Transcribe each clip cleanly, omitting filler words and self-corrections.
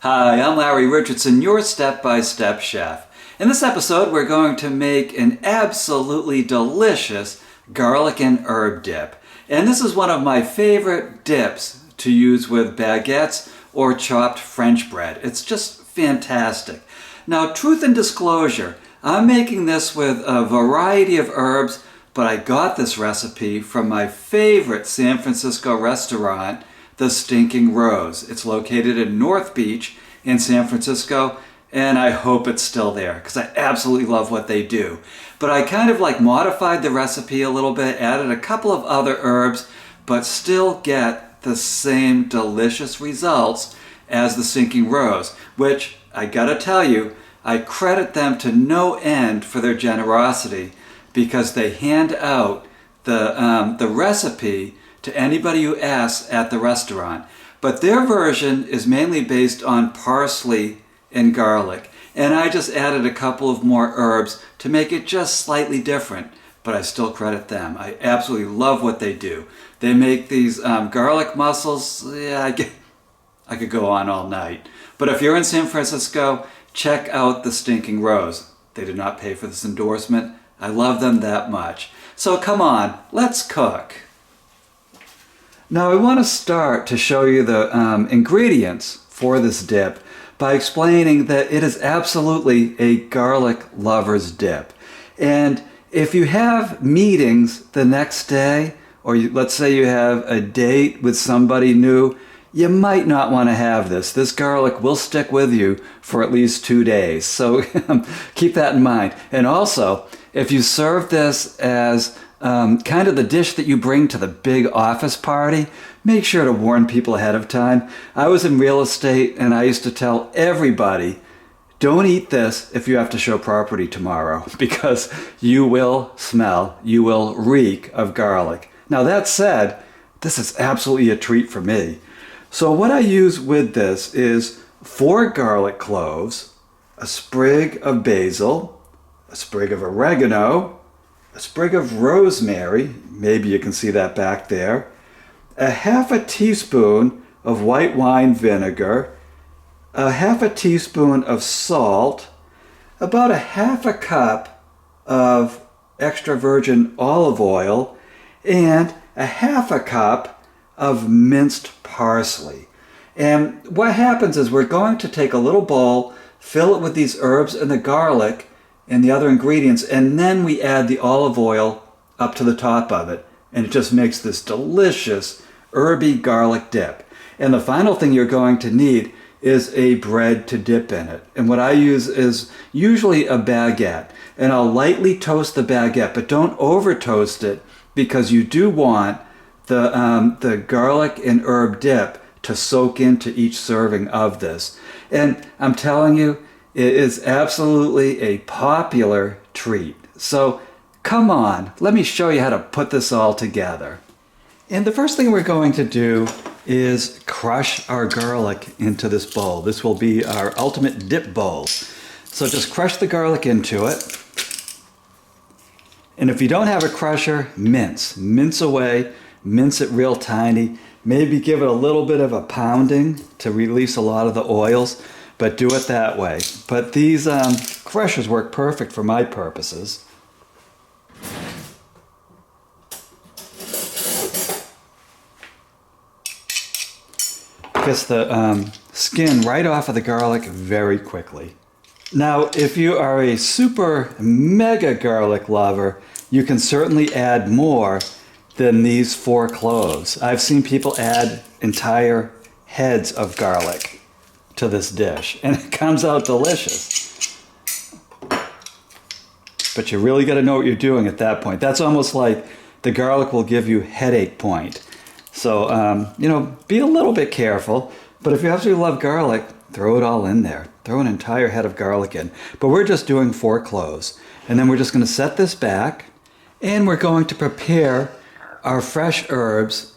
Hi, I'm Larry Richardson, your step-by-step chef. In this episode, we're going to make an absolutely delicious garlic and herb dip. And this is one of my favorite dips to use with baguettes or chopped French bread. It's just fantastic. Now, truth and disclosure, I'm making this with a variety of herbs, but I got this recipe from my favorite San Francisco restaurant, the Stinking Rose. It's located in North Beach in San Francisco, and I hope it's still there because I absolutely love what they do. But I kind of modified the recipe a little bit, added a couple of other herbs, but still get the same delicious results as the Stinking Rose, which I gotta tell you, I credit them to no end for their generosity because they hand out the recipe to anybody who asks at the restaurant. But their version is mainly based on parsley and garlic. And I just added a couple of more herbs to make it just slightly different. But I still credit them. I absolutely love what they do. They make these garlic mussels. Yeah, I could go on all night. But if you're in San Francisco, check out the Stinking Rose. They did not pay for this endorsement. I love them that much. So come on, let's cook. Now I want to start to show you the ingredients for this dip by explaining that it is absolutely a garlic lover's dip. And if you have meetings the next day, or let's say you have a date with somebody new, you might not want to have this. This garlic will stick with you for at least 2 days. So keep that in mind. And also, if you serve this as kind of the dish that you bring to the big office party, make sure to warn people ahead of time. I was in real estate and I used to tell everybody, don't eat this if you have to show property tomorrow because you will smell, you will reek of garlic. Now that said, this is absolutely a treat for me. So what I use with this is 4 garlic cloves, a sprig of basil, a sprig of oregano, a sprig of rosemary, maybe you can see that back there, a half a teaspoon of white wine vinegar, a half a teaspoon of salt, about a half a cup of extra virgin olive oil, and a half a cup of minced parsley. And what happens is we're going to take a little bowl, fill it with these herbs and the garlic and the other ingredients, and then we add the olive oil up to the top of it. And it just makes this delicious herby garlic dip. And the final thing you're going to need is a bread to dip in it. And what I use is usually a baguette. And I'll lightly toast the baguette, but don't over toast it because you do want the garlic and herb dip to soak into each serving of this. And I'm telling you, it is absolutely a popular treat. So come on, let me show you how to put this all together. And the first thing we're going to do is crush our garlic into this bowl. This will be our ultimate dip bowl. So just crush the garlic into it. And if you don't have a crusher, mince away. Mince it real tiny, maybe give it a little bit of a pounding to release a lot of the oils, but do it that way. But these crushers work perfect for my purposes. Gets the skin right off of the garlic very quickly. Now, if you are a super mega garlic lover, you can certainly add more than these 4 cloves. I've seen people add entire heads of garlic to this dish, and it comes out delicious. But you really got to know what you're doing at that point. That's almost like the garlic will give you headache point. So, be a little bit careful, but if you absolutely love garlic, throw it all in there. Throw an entire head of garlic in. But we're just doing 4 cloves. And then we're just going to set this back, and we're going to prepare our fresh herbs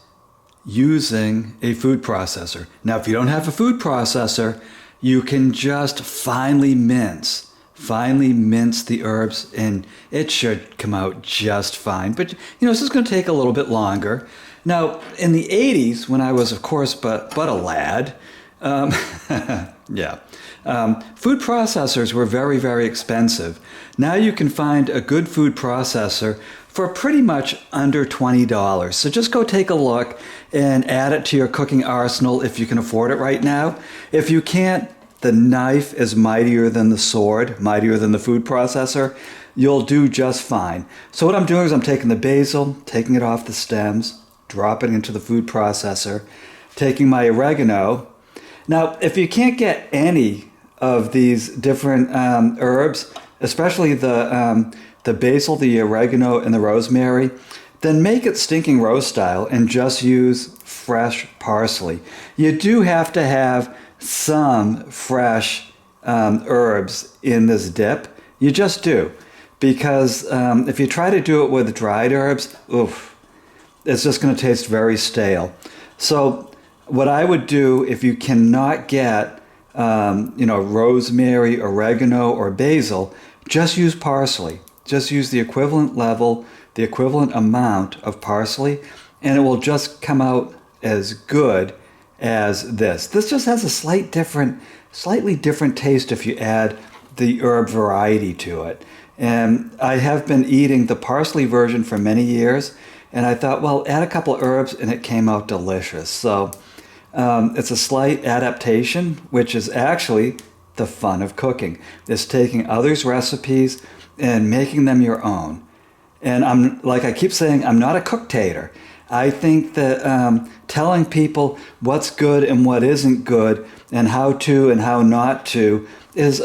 using a food processor. Now, if you don't have a food processor, you can just finely mince the herbs, and it should come out just fine. But, this is going to take a little bit longer. Now, in the 80s, when I was, of course, but a lad, Yeah. Food processors were very, very expensive. Now you can find a good food processor for pretty much under $20. So just go take a look and add it to your cooking arsenal if you can afford it right now. If you can't, the knife is mightier than the sword, mightier than the food processor. You'll do just fine. So what I'm doing is I'm taking the basil, taking it off the stems, dropping it into the food processor, taking my oregano. Now, if you can't get any of these different herbs, especially the basil, the oregano, and the rosemary, then make it stinking rose style and just use fresh parsley. You do have to have some fresh herbs in this dip. You just do. Because if you try to do it with dried herbs, oof, it's just going to taste very stale. So what I would do if you cannot get rosemary, oregano, or basil, just use parsley. Just use the equivalent level, the equivalent amount of parsley, and it will just come out as good as this. This just has a slightly different taste if you add the herb variety to it. And I have been eating the parsley version for many years, and I thought, well, add a couple of herbs, and it came out delicious. So it's a slight adaptation, which is actually the fun of cooking. It's taking others' recipes and making them your own. And I'm, like I keep saying, I'm not a cooktator. I think that telling people what's good and what isn't good and how to and how not to is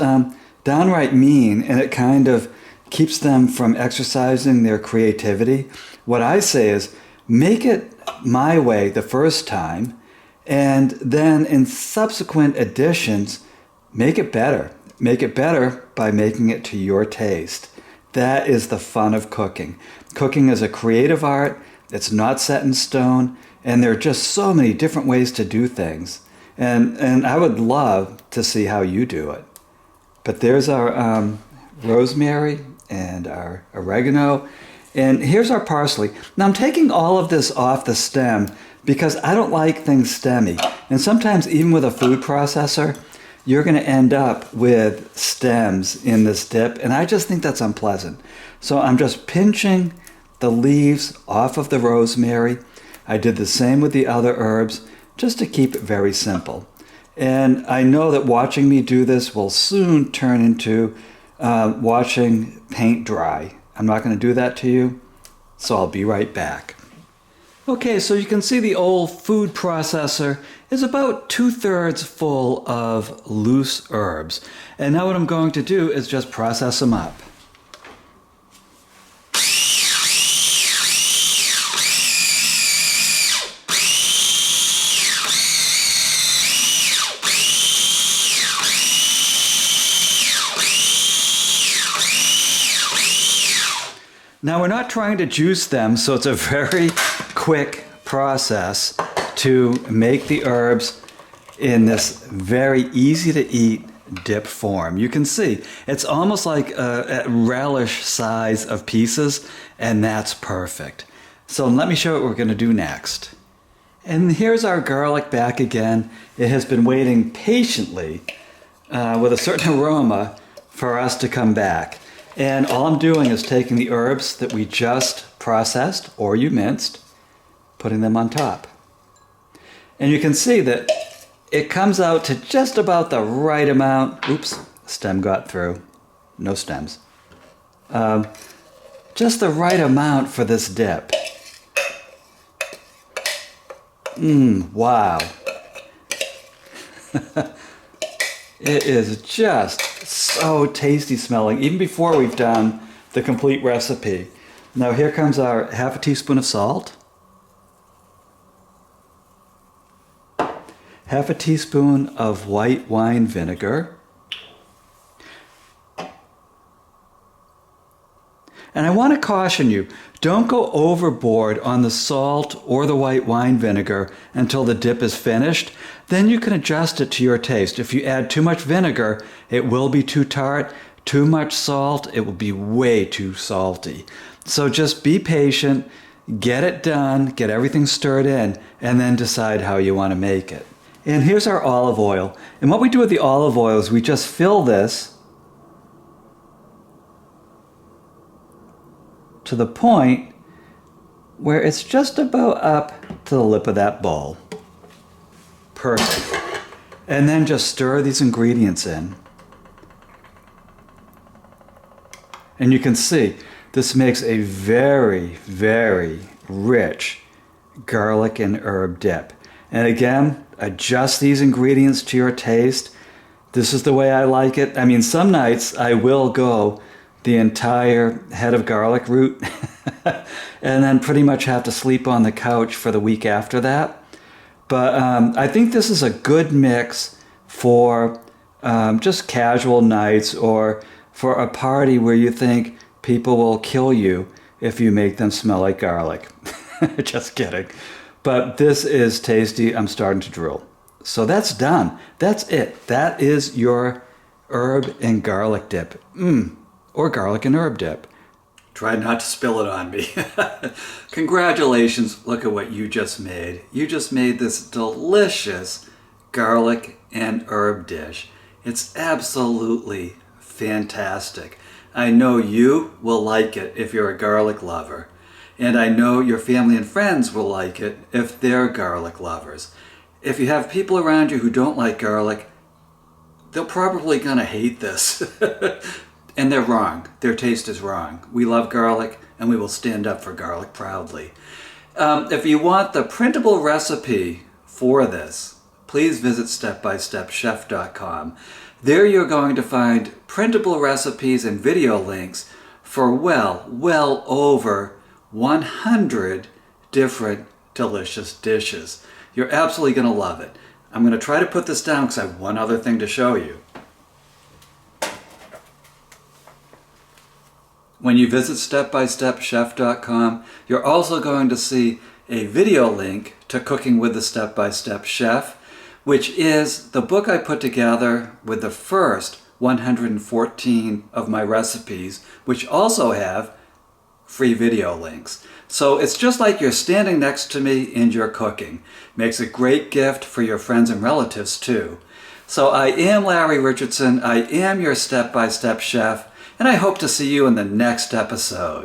downright mean, and it kind of keeps them from exercising their creativity. What I say is, make it my way the first time, and then in subsequent editions, make it better. Make it better by making it to your taste. That is the fun of cooking. Cooking is a creative art. It's not set in stone, and there are just so many different ways to do things. And I would love to see how you do it. But there's our rosemary and our oregano. And here's our parsley. Now I'm taking all of this off the stem because I don't like things stemmy. And sometimes even with a food processor, you're going to end up with stems in this dip. And I just think that's unpleasant. So I'm just pinching the leaves off of the rosemary. I did the same with the other herbs just to keep it very simple. And I know that watching me do this will soon turn into watching paint dry. I'm not going to do that to you, so I'll be right back. Okay, so you can see the old food processor is about 2/3 full of loose herbs. And now what I'm going to do is just process them up. Now we're not trying to juice them, so it's a very quick process to make the herbs in this very easy to eat dip form. You can see it's almost like a relish size of pieces, and that's perfect. So let me show you what we're going to do next. And here's our garlic back again. It has been waiting patiently with a certain aroma for us to come back. And all I'm doing is taking the herbs that we just processed or you minced, putting them on top. And you can see that it comes out to just about the right amount. Oops, stem got through. No stems. Just the right amount for this dip. Wow. It is just so tasty smelling, even before we've done the complete recipe. Now here comes our 1/2 teaspoon of salt, 1/2 teaspoon of white wine vinegar, and I want to caution you, don't go overboard on the salt or the white wine vinegar until the dip is finished. Then you can adjust it to your taste. If you add too much vinegar, it will be too tart. Too much salt, it will be way too salty. So just be patient, get it done, get everything stirred in, and then decide how you want to make it. And here's our olive oil. And what we do with the olive oil is we just fill this to the point where it's just about up to the lip of that bowl. Perfect. And then just stir these ingredients in. And you can see this makes a very, very rich garlic and herb dip. And again, adjust these ingredients to your taste. This is the way I like it. I mean, some nights I will go the entire head of garlic root and then pretty much have to sleep on the couch for the week after that. But I think this is a good mix for just casual nights or for a party where you think people will kill you if you make them smell like garlic. Just kidding. But this is tasty. I'm starting to drool. So that's done. That's it. That is your herb and garlic dip. Or garlic and herb dip. Try not to spill it on me. Congratulations. Look at what you just made. You just made this delicious garlic and herb dish. It's absolutely fantastic. I know you will like it if you're a garlic lover. And I know your family and friends will like it if they're garlic lovers. If you have people around you who don't like garlic, they're probably gonna hate this. And they're wrong. Their taste is wrong. We love garlic and we will stand up for garlic proudly. If you want the printable recipe for this, please visit stepbystepchef.com. There you're going to find printable recipes and video links for well over 100 different delicious dishes. You're absolutely going to love it. I'm going to try to put this down because I have one other thing to show you. When you visit stepbystepchef.com, you're also going to see a video link to Cooking with the Step-by-Step Chef, which is the book I put together with the first 114 of my recipes, which also have free video links. So it's just like you're standing next to me and you're cooking. Makes a great gift for your friends and relatives too. So I am Larry Richardson. I am your step-by-step chef, and I hope to see you in the next episode.